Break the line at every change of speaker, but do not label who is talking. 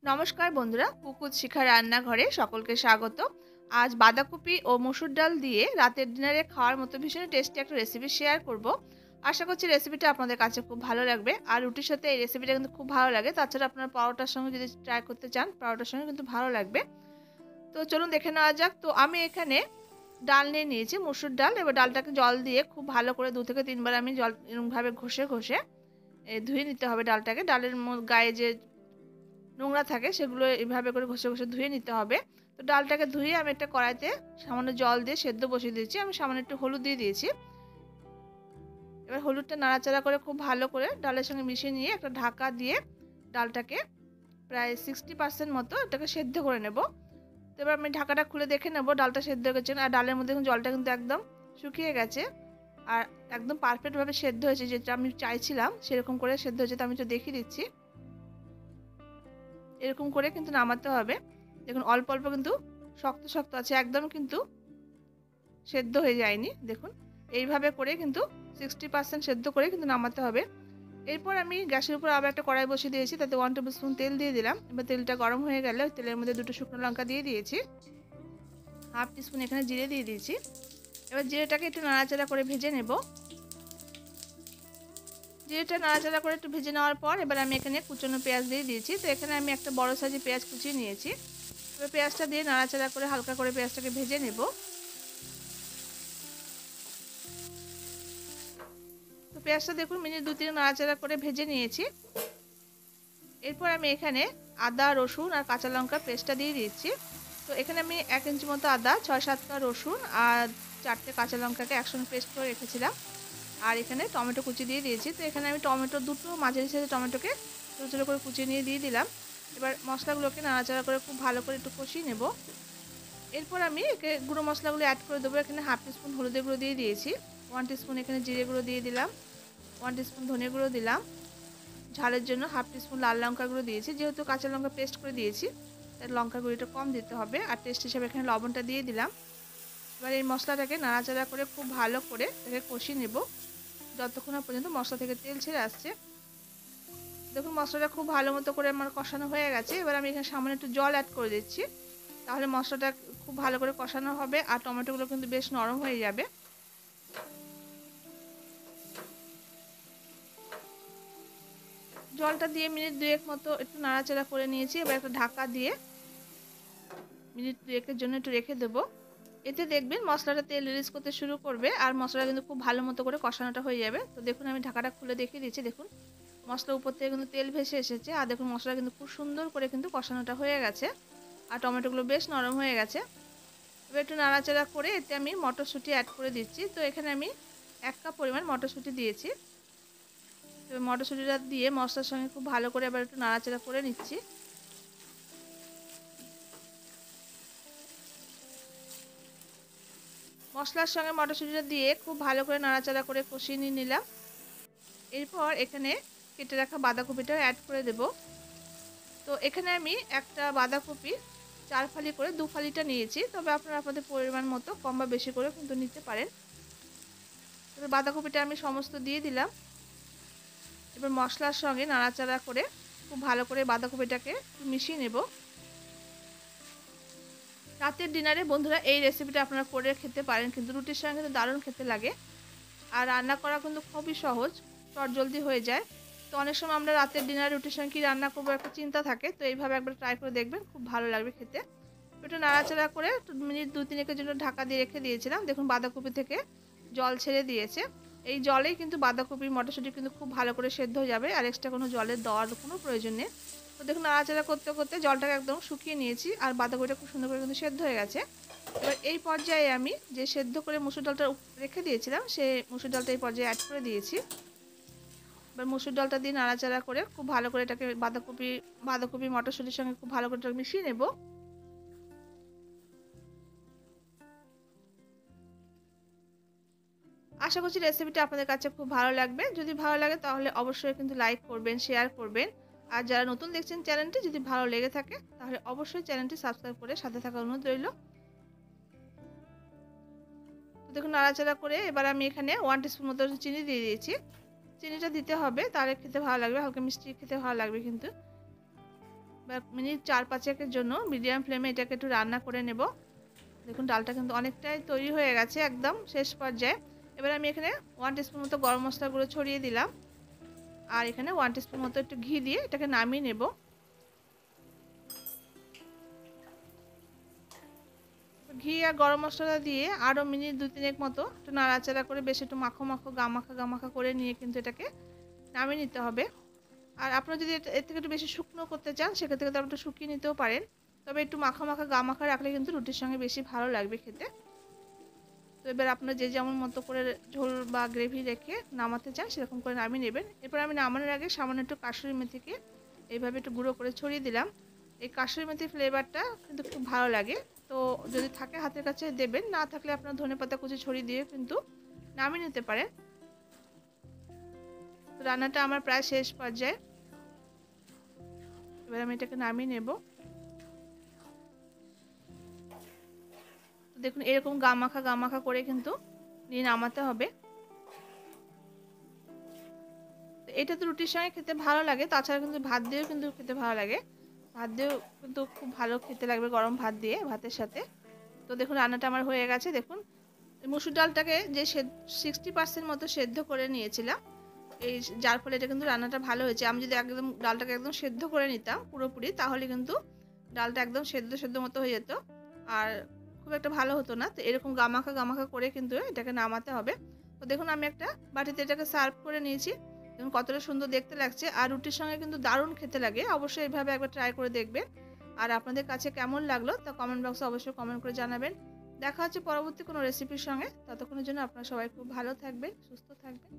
নমস্কার বন্ধুরা, কুকুর শিখা রান্নাঘরে সকলকে স্বাগত। আজ বাঁধাকপি ও মসুর ডাল দিয়ে রাতের ডিনারে খাওয়ার মতো ভীষণ টেস্টি একটা রেসিপি শেয়ার করব। আশা করছি রেসিপিটা আপনাদের কাছে খুব ভালো লাগবে। আর রুটির সাথে এই রেসিপিটা কিন্তু খুব ভালো লাগে। তাছাড়া আপনারা পরোটার সঙ্গে যদি ট্রাই করতে চান, পরোটার সঙ্গে কিন্তু ভালো লাগবে। তো চলুন দেখে নেওয়া যাক। তো আমি এখানে ডাল নিয়ে নিয়েছি, মসুর ডাল। এবার ডালটাকে জল দিয়ে খুব ভালো করে 2 থেকে 3 বার আমি জল এরকমভাবে ঘষে ঘষে ধুয়ে নিতে হবে ডালটাকে। ডালের গায়ে যে নোংরা থাকে সেগুলো এইভাবে করে ঘষে ঘষে ধুয়ে নিতে হবে। তো ডালটাকে ধুয়ে আমি একটা কড়াইতে সামান্য জল দিয়ে সেদ্ধ বসিয়ে দিয়েছি। আমি সামান্য একটু হলুদ দিয়ে দিয়েছি। এবার হলুদটা নাড়াচাড়া করে খুব ভালো করে ডালের সঙ্গে মিশিয়ে নিয়ে একটা ঢাকা দিয়ে ডালটাকে প্রায় 60% মতো এটাকে সেদ্ধ করে নেব। তো এবার আমি ঢাকাটা খুলে দেখে নেব ডালটা সেদ্ধ হয়ে গেছে। আর ডালের মধ্যে জলটা কিন্তু একদম শুকিয়ে গেছে আর একদম পারফেক্টভাবে সেদ্ধ হয়েছে, যেটা আমি চাইছিলাম সেরকম করে সেদ্ধ হয়েছে। তো আমি তো দেখিয়ে দিচ্ছি, এরকম করে কিন্তু নামাতে হবে। দেখুন অল্প অল্প কিন্তু শক্ত শক্ত আছে, একদম কিন্তু সেদ্ধ হয়ে যায়নি। দেখুন এইভাবে করে কিন্তু 60% সেদ্ধ করে কিন্তু নামাতে হবে। এরপর আমি গ্যাসের উপর আবার একটা কড়াই বসিয়ে দিয়েছি, তাতে 1 টেবিল স্পুন তেল দিয়ে দিলাম। এবার তেলটা গরম হয়ে গেলে তেলের মধ্যে 2টো শুকনো লঙ্কা দিয়ে দিয়েছি, হাফ টিস্পুন এখানে জিরে দিয়ে দিয়েছি। এবার জিরেটাকে একটু নাড়াচাড়া করে ভেজে নেব। জিরেটা নাড়াচাড়া করে একটু ভেজে নেওয়ার পর এবার আমি এখানে কুচনো পেঁয়াজ দিয়ে দিয়েছি। তো এখানে আমি একটা বড় সাইজের পেঁয়াজ কুচিয়ে নিয়েছি। এবার পেঁয়াজটা দিয়ে নাড়াচাড়া করে হালকা করে পেঁয়াজটাকে ভেজে নেব। তো পেঁয়াজটা দেখুন মিনিট 2-3 নাড়াচাড়া করে ভেজে নিয়েছি। এরপর আমি এখানে আদা, রসুন আর কাঁচা লঙ্কার পেস্টটা দিয়ে দিচ্ছি। তো এখানে আমি 1 ইঞ্চি মতো আদা, 6-7 কোয়া রসুন আর 4টে কাঁচা লঙ্কাকে একসঙ্গে পেস্ট করে রেখেছিলাম। আর এখানে টমেটো কুচি দিয়ে দিয়েছি। তো এখানে আমি টমেটো দুটো মাঝারি সাইজের টমেটোকে ছোটো ছোটো করে কুচিয়ে নিয়ে দিয়ে দিলাম। এবার মশলাগুলোকে নাড়াচাড়া করে খুব ভালো করে একটু কষিয়ে নেব। এরপর আমি একে গুঁড়ো মশলাগুলো অ্যাড করে দেবো। এখানে হাফ টিস্পুন হলুদের গুঁড়ো দিয়ে দিয়েছি, 1 টিস্পুন এখানে জিরে গুঁড়ো দিয়ে দিলাম, 1 টিস্পুন ধনে গুঁড়ো দিলাম, ঝালের জন্য হাফ টিস্পুন লাল লঙ্কা গুঁড়ো দিয়েছি। যেহেতু কাঁচা লঙ্কা পেস্ট করে দিয়েছি তাই লঙ্কা গুঁড়োটা কম দিতে হবে। আর টেস্ট হিসাবে এখানে লবণটা দিয়ে দিলাম। এবার এই মশলাটাকে নাড়াচাড়া করে খুব ভালো করে এটাকে কষিয়ে নেব যতক্ষণ না পর্যন্ত মশলা থেকে তেল ছেড়ে আসছে। দেখুন মশলাটা খুব ভালো মতো করে আমার কষানো হয়ে গেছে। এবার আমি এখানে সামান্য একটু জল অ্যাড করে দিচ্ছি, তাহলে মশলাটা খুব ভালো করে কষানো হবে আর টমেটোগুলো কিন্তু বেশ নরম হয়ে যাবে। জলটা দিয়ে মিনিট 2 মতো একটু নাড়াচাড়া করে নিয়েছি। এবার একটা ঢাকা দিয়ে মিনিট 2 জন্য একটু রেখে দেবো। এতে দেখবেন মশলাটা তেল রিলিজ করতে শুরু করবে আর মশলা কিন্তু খুব ভালো মতো করে কষানোটা হয়ে যাবে। তো দেখুন আমি ঢাকাটা খুলে দেখিয়ে দিচ্ছি। দেখুন মশলা উপর থেকে কিন্তু তেল ভেসে এসেছে আর দেখুন মশলা কিন্তু খুব সুন্দর করে কিন্তু কষানোটা হয়ে গেছে আর টমেটোগুলো বেশ নরম হয়ে গেছে। এবার একটু নাড়াচাড়া করে এতে আমি মটরশুঁটি অ্যাড করে দিচ্ছি। তো এখানে আমি 1 কাপ পরিমাণ মটরশুঁটি দিয়েছি। এবার মটরশুঁটিটা দিয়ে মশলার সঙ্গে খুব ভালো করে এবার একটু নাড়াচাড়া করে নিচ্ছি। মশলার সঙ্গে মটরশুঁটিটা দিয়ে খুব ভালো করে নাড়াচাড়া করে কষিয়ে নিলাম। এরপর এখানে কেটে রাখা বাঁধাকপিটা অ্যাড করে দেব। তো এখানে আমি একটা বাঁধাকপি 4 ফালি করে 2 ফালিটা নিয়েছি, তবে আপনারা আপনাদের পরিমাণ মতো কম বা বেশি করে কিন্তু নিতে পারেন। এবার বাঁধাকপিটা আমি সমস্ত দিয়ে দিলাম। এবার মশলার সঙ্গে নাড়াচাড়া করে খুব ভালো করে বাঁধাকপিটাকে মিশিয়ে নেব। রাতের ডিনারে বন্ধুরা এই রেসিপিটা আপনারা করে খেতে পারেন, কিন্তু রুটির সঙ্গে কিন্তু দারুণ খেতে লাগে। আর রান্না করা কিন্তু খুবই সহজ, চটজলদি হয়ে যায়। তো অনেক সময় আমরা রাতের ডিনার রুটির সঙ্গে কী রান্না করবো একটা চিন্তা থাকে, তো এইভাবে একবার ট্রাই করে দেখবেন, খুব ভালো লাগবে খেতে। একটু নাড়াচাড়া করে মিনিট 2-3 জন্য ঢাকা দিয়ে রেখে দিয়েছিলাম। দেখুন বাঁধাকপি থেকে জল ছেড়ে দিয়েছে। এই জলেই কিন্তু বাঁধাকপি মটরশুঁটি কিন্তু খুব ভালো করে সেদ্ধ হয়ে যাবে আর এক্সট্রা কোনো জলের দেওয়ার কোনো প্রয়োজন নেই। তো দেখুন নাড়াচাড়া করতে করতে জলটাকে একদম শুকিয়ে নিয়েছি আর বাঁধাকপিটা খুব সুন্দর করে কিন্তু সেদ্ধ হয়ে গেছে। এবার এই পর্যায়ে আমি যে সেদ্ধ করে মুসুর ডালটা রেখে দিয়েছিলাম সেই মুসুর ডালটা এই পর্যায়ে অ্যাড করে দিয়েছি। এবার মুসুর ডালটা দিয়ে নাড়াচাড়া করে খুব ভালো করে এটাকে বাঁধাকপি মটরশুঁটির সঙ্গে খুব ভালো করে মিশিয়ে নেব। আশা করছি রেসিপিটা আপনাদের কাছে খুব ভালো লাগবে। যদি ভালো লাগে তাহলে অবশ্যই কিন্তু লাইক করবেন, শেয়ার করবেন। আর যারা নতুন দেখছেন চ্যানেলটি, যদি ভালো লেগে থাকে তাহলে অবশ্যই চ্যানেলটি সাবস্ক্রাইব করে সাথে থাকার অনুরোধ রইল। তো দেখুন নাড়াচাড়া করে এবার আমি এখানে 1 টিস্পুন মতো চিনি দিয়ে দিয়েছি। চিনিটা দিতে হবে, তাহলে খেতে ভালো লাগবে, হালকা মিষ্টি খেতে ভালো লাগবে কিন্তু। বা মিনিট 4-5 জন্য মিডিয়াম ফ্লেমে এটাকে একটু রান্না করে নেব। দেখুন ডালটা কিন্তু অনেকটাই তৈরি হয়ে গেছে, একদম শেষ পর্যায়ে। এবার আমি এখানে 1 টিস্পুন মতো গরম মশলা গুঁড়ো ছড়িয়ে দিলাম, আর এখানে 1 টিস্পুন মতো একটু ঘি দিয়ে এটাকে নামিয়ে নেব। ঘি আর গরম মশলা দিয়ে আরও মিনিট 2-3 মতো একটু নাড়াচাড়া করে বেশ একটু মাখো মাখো গামাখা গামাখা করে নিয়ে কিন্তু এটাকে নামিয়ে নিতে হবে। আর আপনারা যদি এর থেকে একটু বেশি শুকনো করতে চান সেক্ষেত্রে কিন্তু আপনি একটু শুকিয়ে নিতেও পারেন, তবে একটু মাখা মাখা গামাখা রাখলে কিন্তু রুটির সঙ্গে বেশি ভালো লাগবে খেতে। তো এবার আপনারা যে যেমন মতো করে ঝোল বা গ্রেভি রেখে নামাতে চান সেরকম করে নামিয়ে নেবেন। এরপর আমি নামানোর আগে সামান্য একটু কাসুরি মেথিকে এইভাবে একটু গুঁড়ো করে ছড়িয়ে দিলাম। এই কাসুরি মেথির ফ্লেভারটা কিন্তু খুব ভালো লাগে, তো যদি থাকে হাতের কাছে দেবেন, না থাকলে আপনার ধনেপাতা কুচি ছড়িয়ে দিয়ে কিন্তু নামিয়ে নিতে পারেন। তো রান্নাটা আমার প্রায় শেষ পর্যায়ে, এবার আমি এটাকে নামিয়ে নেব। দেখুন এরকম গামাখা গামাখা করে কিন্তু নিয়ে নামাতে হবে। তো এটা তো রুটির সঙ্গে খেতে ভালো লাগে, তাছাড়া কিন্তু ভাত দিয়েও কিন্তু খেতে ভালো লাগে। ভাত দিয়েও কিন্তু খুব ভালো খেতে লাগবে গরম ভাত দিয়ে, ভাতের সাথে। তো দেখুন রান্নাটা আমার হয়ে গেছে। দেখুন মসুর ডালটাকে যে 60% মতো সেদ্ধ করে নিয়েছিলাম, এই যার ফলে এটা কিন্তু রান্নাটা ভালো হয়েছে। আমি যদি একদম ডালটাকে একদম সেদ্ধ করে নিতাম পুরোপুরি, তাহলে কিন্তু ডালটা একদম সেদ্ধ সেদ্ধ মতো হয়ে যেত, আর খুব একটা ভালো হতো না। তো এরকম গামাখা গামাখা করে কিন্তু এটাকে নামাতে হবে। তো দেখুন আমি একটা বাটিতে এটাকে সার্ভ করে নিয়েছি। দেখুন কতটা সুন্দর দেখতে লাগছে, আর রুটির সঙ্গে কিন্তু দারুণ খেতে লাগে। অবশ্যই এইভাবে একবার ট্রাই করে দেখবেন। আর আপনাদের কাছে কেমন লাগলো তা কমেন্ট বক্সে অবশ্যই কমেন্ট করে জানাবেন। দেখা হচ্ছে পরবর্তী কোনো রেসিপির সঙ্গে। ততক্ষণের জন্য আপনারা সবাই খুব ভালো থাকবেন, সুস্থ থাকবেন।